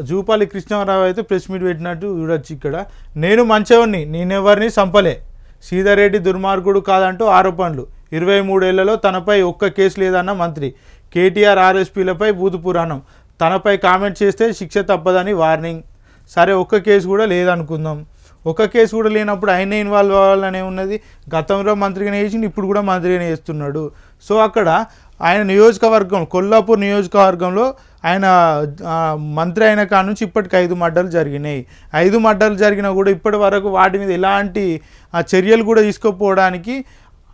జూపాలి కృష్ణారావు అయితే press meet పెట్టినట్టు చూడొచ్చు. ఇక్కడ నేను మంచివాడిని, నేనెవరిని చంపలే, సీతారెడ్డి దుర్మార్గుడు కాదంటూ ఆరోపణలు, 23 ఏళ్లలో తనపై ఒక్క కేసు లేదన్న మంత్రి, కేటీఆర్ ఆర్ఎస్పీలపై బూతు పురాణం, తనపై కామెంట్ చేస్తే శిక్ష తప్పదని వార్నింగ్. సరే, ఒక్క కేసు కూడా లేదనుకుందాం. ఒక్క కేసు కూడా లేనప్పుడు ఆయన ఇన్వాల్వ్ అవ్వాలనే ఉన్నది. గతంలో మంత్రిగానే చేసి ఇప్పుడు కూడా మంత్రిగానే చేస్తున్నాడు. సో అక్కడ ఆయన నియోజకవర్గం, కొల్లాపూర్ నియోజకవర్గంలో ఆయన మంత్రి అయిన కాడ నుంచి ఇప్పటికి 5 మర్డర్లు జరిగినాయి. 5 మర్డర్లు జరిగినా కూడా ఇప్పటి వరకు వాటి మీద ఎలాంటి చర్యలు కూడా తీసుకోకపోవడానికి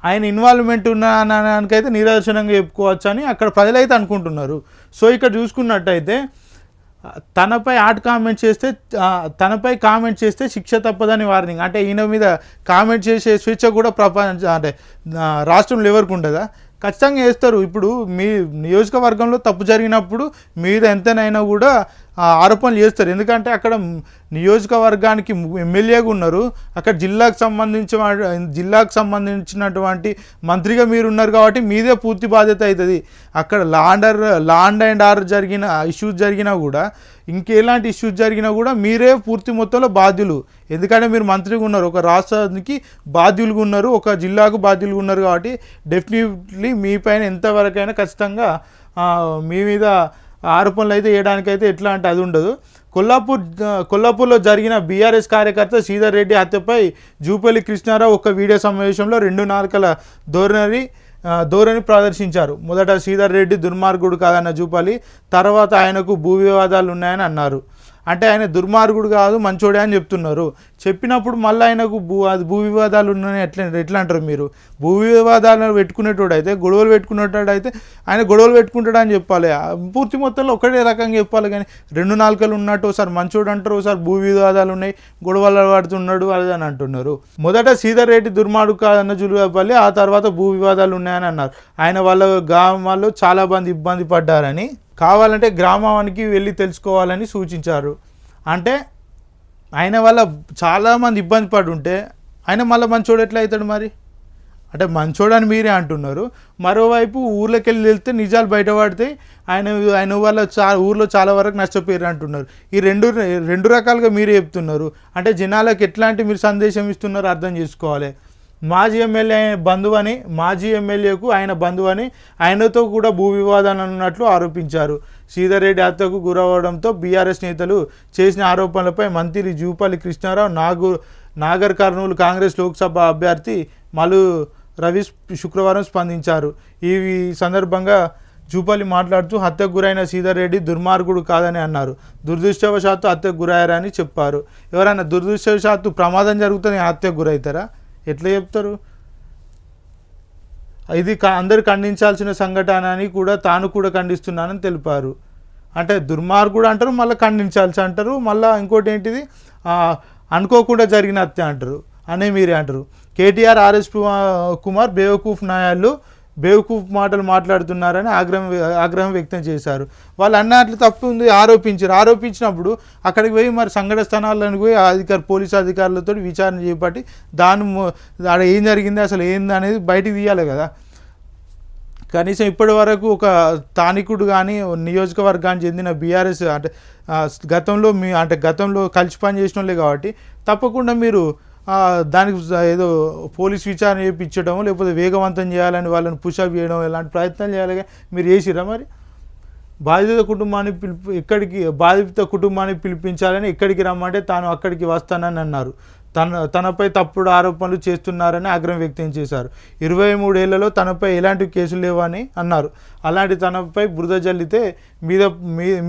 ఆయన ఇన్వాల్వ్మెంట్ ఉన్నదానికైతే నిదర్శనంగా చెప్పుకోవచ్చు అని అక్కడ ప్రజలైతే అనుకుంటున్నారు. సో ఇక్కడ చూసుకున్నట్టయితే తనపై కామెంట్ చేస్తే శిక్ష తప్పదని వార్నింగ్. అంటే ఈయన మీద కామెంట్ చేసే స్వేచ్ఛ కూడా అంటే రాష్ట్రంలో ఎవరికి ఉండదా? ఖచ్చితంగా చేస్తారు. ఇప్పుడు మీ నియోజకవర్గంలో తప్పు జరిగినప్పుడు మీద ఎంతనైనా కూడా ఆరోపణలు చేస్తారు. ఎందుకంటే అక్కడ నియోజకవర్గానికి ఎమ్మెల్యేగా ఉన్నారు, అక్కడ జిల్లాకు సంబంధించినటువంటి మంత్రిగా మీరు ఉన్నారు కాబట్టి మీదే పూర్తి బాధ్యత అవుతుంది. అక్కడ లాండ్ అండ్ ఆర్డర్ జరిగిన ఇష్యూస్ జరిగినా కూడా, ఇంకెలాంటి ఇష్యూస్ జరిగినా కూడా మీరే పూర్తి మొత్తంలో బాధ్యులు. ఎందుకంటే మీరు మంత్రిగా ఉన్నారు, ఒక రాష్ట్రానికి బాధ్యులుగా ఉన్నారు, ఒక జిల్లాకు బాధ్యులుగా ఉన్నారు కాబట్టి డెఫినెట్లీ మీ పైన ఎంతవరకైనా ఖచ్చితంగా మీ మీద ఆరోపణలు అయితే వేయడానికైతే ఎట్లా అంటే అది ఉండదు. కొల్లాపూర్లో జరిగిన బీఆర్ఎస్ కార్యకర్త శ్రీధర్ రెడ్డి హత్యపై జూపల్లి కృష్ణారావు ఒక వీడియో సమావేశంలో 2 నాలుకల ధోరణి ప్రదర్శించారు. మొదట శ్రీధర్ రెడ్డి దుర్మార్గుడు కాదన్న జూపల్లి, తర్వాత ఆయనకు భూ వివాదాలు ఉన్నాయని అన్నారు. అంటే ఆయన దుర్మార్గుడు కాదు, మంచోడే అని చెప్తున్నారు. చెప్పినప్పుడు మళ్ళీ ఆయనకు భూ వివాదాలు ఉన్నాయని ఎట్లా అంటారు మీరు? భూ వివాదాలను పెట్టుకునేటోడైతే, గొడవలు పెట్టుకునేటోడైతే ఆయన గొడవలు పెట్టుకుంటాడు అని చెప్పాలి. పూర్తి మొత్తంలో ఒకటే రకంగా చెప్పాలి. కానీ 2 నాలుకలు ఉన్నట్టు ఒకసారి మంచోడు అంటారు, ఒకసారి భూ వివాదాలు ఉన్నాయి, గొడవలు పడుతున్నాడు అది అని అంటున్నారు. మొదట శ్రీధర్ రెడ్డి దుర్మార్గుడు కాదన్న జూపల్లి, ఆ తర్వాత భూ వివాదాలు ఉన్నాయని అన్నారు. ఆయన వాళ్ళ గ్రామాల్లో చాలా మంది ఇబ్బంది పడ్డారని, కావాలంటే గ్రామానికి వెళ్ళి తెలుసుకోవాలని సూచించారు. అంటే ఆయన వల్ల చాలామంది ఇబ్బంది పడి ఉంటే ఆయన మళ్ళీ మంచోడు ఎట్లా అవుతాడు మరి? అంటే మంచోడని మీరే అంటున్నారు. మరోవైపు ఊర్లోకి వెళ్ళి వెళ్తే నిజాలు బయటపడితే ఆయన వల్ల ఊర్లో చాలా వరకు నష్టపోయారు అంటున్నారు. ఈ రెండు రకాలుగా మీరే చెప్తున్నారు. అంటే జనాలకు ఎట్లాంటి మీరు సందేశం ఇస్తున్నారో అర్థం చేసుకోవాలి. మాజీ ఎమ్మెల్యేకు ఆయన బంధువని, ఆయనతో కూడా భూ వివాదాలు ఉన్నట్లు ఆరోపించారు. శ్రీధర్ రెడ్డి హత్యకు గురవడంతో బీఆర్ఎస్ నేతలు చేసిన ఆరోపణలపై మంత్రి జూపల్లి కృష్ణారావు, నాగర్ కర్నూలు కాంగ్రెస్ లోక్సభ అభ్యర్థి మల్లు రవి శుక్రవారం స్పందించారు. ఈ సందర్భంగా జూపల్లి మాట్లాడుతూ హత్యకు గురైన శ్రీధర్ రెడ్డి దుర్మార్గుడు కాదని అన్నారు. దురదృష్టవశాత్తు హత్యకు గురయ్యారని చెప్పారు. ఎవరైనా దురదృష్టవశాత్తు ప్రమాదం జరుగుతుంది హత్యకు గురవుతారా? ఎట్లా చెప్తారు? ఇది అందరు ఖండించాల్సిన సంఘటన అని కూడా తాను కూడా ఖండిస్తున్నానని తెలిపారు. అంటే దుర్మార్గుడు అంటారు, మళ్ళీ ఖండించాల్సి అంటారు, మళ్ళీ ఇంకోటి ఏంటిది అనుకోకుండా జరిగిన హత్య అంటారు అనే మీరే అంటారు. కేటీఆర్ ఆర్ఎస్ కుమార్ బేవకూఫ్ మాటలు మాట్లాడుతున్నారని ఆగ్రహం వ్యక్తం చేశారు. వాళ్ళు అన్నట్లు తప్పు ఉంది ఆరోపించినప్పుడు అక్కడికి పోయి మరి సంఘటన స్థానాలను పోయి పోలీసు అధికారులతో విచారణ చేపట్టి ఆడ ఏం జరిగింది అసలు ఏంది అనేది బయటికి తీయాలి కదా. కనీసం ఇప్పటి వరకు ఒక స్థానికుడు కానీ నియోజకవర్గానికి చెందిన బీఆర్ఎస్ అంటే గతంలో కలిసి పని చేసిన వాళ్ళే కాబట్టి తప్పకుండా మీరు దానికి ఏదో పోలీస్ విచారణ చేయించడం లేకపోతే వేగవంతం చేయాలని వాళ్ళని పుషప్ చేయడం ఇలాంటి ప్రయత్నాలు చేయాలి. మీరు చేసిరా మరి? బాధిత కుటుంబాన్ని పిలిపించాలని ఎక్కడికి రమ్మంటే తాను అక్కడికి వస్తానని అన్నారు. తనపై తప్పుడు ఆరోపణలు చేస్తున్నారని ఆగ్రహం వ్యక్తం చేశారు. 23 ఏళ్లలో తనపై ఎలాంటి కేసులు లేవని అన్నారు. అలాంటి తనపై బురద జల్లితే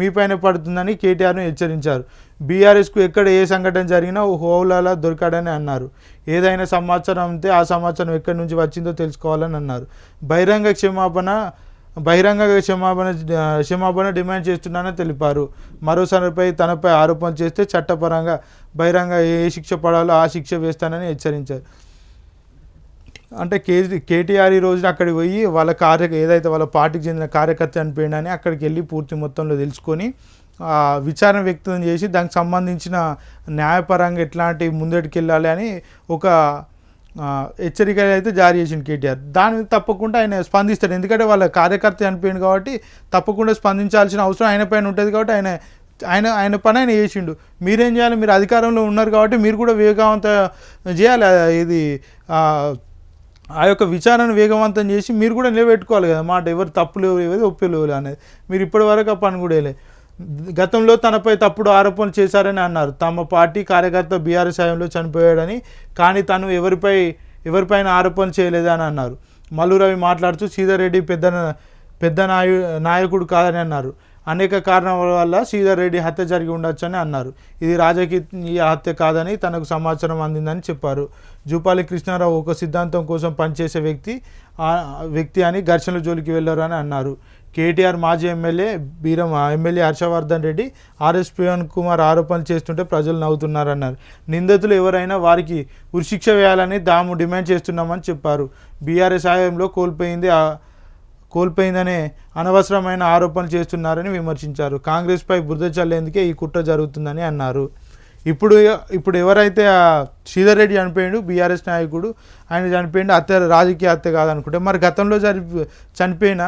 మీపైన పడుతుందని కేటీఆర్ను హెచ్చరించారు. బీఆర్ఎస్కు ఎక్కడ ఏ సంఘటన జరిగినా హోలాలా దొరికాడని అన్నారు. ఏదైనా సమాచారం ఉంటే ఆ సమాచారం ఎక్కడి నుంచి వచ్చిందో తెలుసుకోవాలని అన్నారు. బహిరంగ క్షమాపణ డిమాండ్ చేస్తున్నానని తెలిపారు. మరోసారిపై తనపై ఆరోపణ చేస్తే చట్టపరంగా బహిరంగ ఏ శిక్ష పడాలో ఆ శిక్ష వేస్తానని హెచ్చరించారు. అంటే కేటీఆర్ ఈ రోజున అక్కడికి పోయి ఏదైతే వాళ్ళ పార్టీకి చెందిన కార్యకర్త చనిపోయిందని అక్కడికి వెళ్ళి పూర్తి మొత్తంలో తెలుసుకొని విచారణ వ్యక్తం చేసి దానికి సంబంధించిన న్యాయపరంగా ఎట్లాంటి ముందటికి వెళ్ళాలి అని ఒక హెచ్చరికలు అయితే జారీ చేసింది కేటీఆర్. దాని మీద తప్పకుండా ఆయన స్పందిస్తాడు. ఎందుకంటే వాళ్ళ కార్యకర్త చనిపోయింది కాబట్టి తప్పకుండా స్పందించాల్సిన అవసరం ఆయన పైన ఉంటుంది కాబట్టి ఆయన ఆయన ఆయన పని ఆయన చేసిండు. మీరేం చేయాలి? మీరు అధికారంలో ఉన్నారు కాబట్టి మీరు కూడా వేగవంత చేయాలి. ఇది ఆ యొక్క విచారణ వేగవంతం చేసి మీరు కూడా నిలబెట్టుకోవాలి కదా మాట. ఎవరు తప్పులు ఎవరు ఒప్పులు అనేది మీరు ఇప్పటి వరకు ఆ పని కూడా వేయలే. గతంలో తనపై తప్పుడు ఆరోపణలు చేశారని అన్నారు. తమ పార్టీ కార్యకర్త బీఆర్ఎస్ హయాంలో చనిపోయాడని, కానీ తను ఎవరిపైన ఆరోపణలు చేయలేదని అన్నారు. మల్లు రవి మాట్లాడుతూ శ్రీధర్ రెడ్డి పెద్ద నాయకుడు కాదని అన్నారు. అనేక కారణాల వల్ల శ్రీధర్ రెడ్డి హత్య జరిగి ఉండొచ్చని అన్నారు. ఇది రాజకీయ హత్య కాదని తనకు సమాచారం అందిందని చెప్పారు. జూపాలి కృష్ణారావు ఒక సిద్ధాంతం కోసం పనిచేసే వ్యక్తి అని ఘర్షణల జోలికి వెళ్ళారు అని అన్నారు. కేటీఆర్ మాజీ ఎమ్మెల్యే హర్షవర్ధన్ రెడ్డి ఆర్ఎస్ ప్రవీణ్ కుమార్ ఆరోపణలు చేస్తుంటే ప్రజలు నవ్వుతున్నారన్నారు. నిందితులు ఎవరైనా వారికి ఉరిశిక్ష వేయాలని తాము డిమాండ్ చేస్తున్నామని చెప్పారు. బీఆర్ఎస్ హయాంలో కోల్పోయిందనే అనవసరమైన ఆరోపణలు చేస్తున్నారని విమర్శించారు. కాంగ్రెస్పై బురద చల్లేందుకే ఈ కుట్ర జరుగుతుందని అన్నారు. ఇప్పుడు ఎవరైతే శ్రీధర్ రెడ్డి చనిపోయాడు, బీఆర్ఎస్ నాయకుడు, ఆయన చనిపోయిండు, రాజకీయ హత్య కాదనుకుంటే మరి గతంలో చనిపోయిన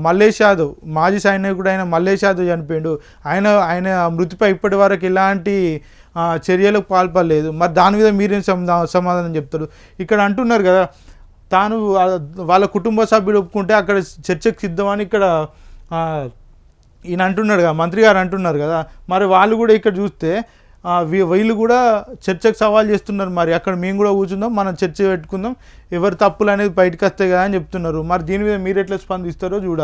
మల్లేష్ యాదవ్, మాజీ సైనికుడు అయిన మల్లేష్ యాదవ్ చనిపోయాడు. ఆయన మృతిపై ఇప్పటి వరకు ఎలాంటి చర్యలకు పాల్పడలేదు. మరి దాని మీద మీరేం సమాధానం చెప్తారు? ఇక్కడ అంటున్నారు కదా తాను వాళ్ళ కుటుంబ సభ్యులు ఒప్పుకుంటే అక్కడ చర్చకు సిద్ధమని ఇక్కడ ఈయన అంటున్నాడు కదా, మంత్రి గారు అంటున్నారు కదా. మరి వాళ్ళు కూడా ఇక్కడ చూస్తే వీళ్ళు కూడా చర్చకు సవాల్ చేస్తున్నారు. మరి అక్కడ మేము కూడా కూర్చుందాం, మనం చర్చ పెట్టుకుందాం, ఎవరు తప్పులు అనేది బయటకు వస్తాయి కదా అని చెప్తున్నారు. మరి దీని మీద మీరు ఎట్లా స్పందిస్తారో చూడాలి.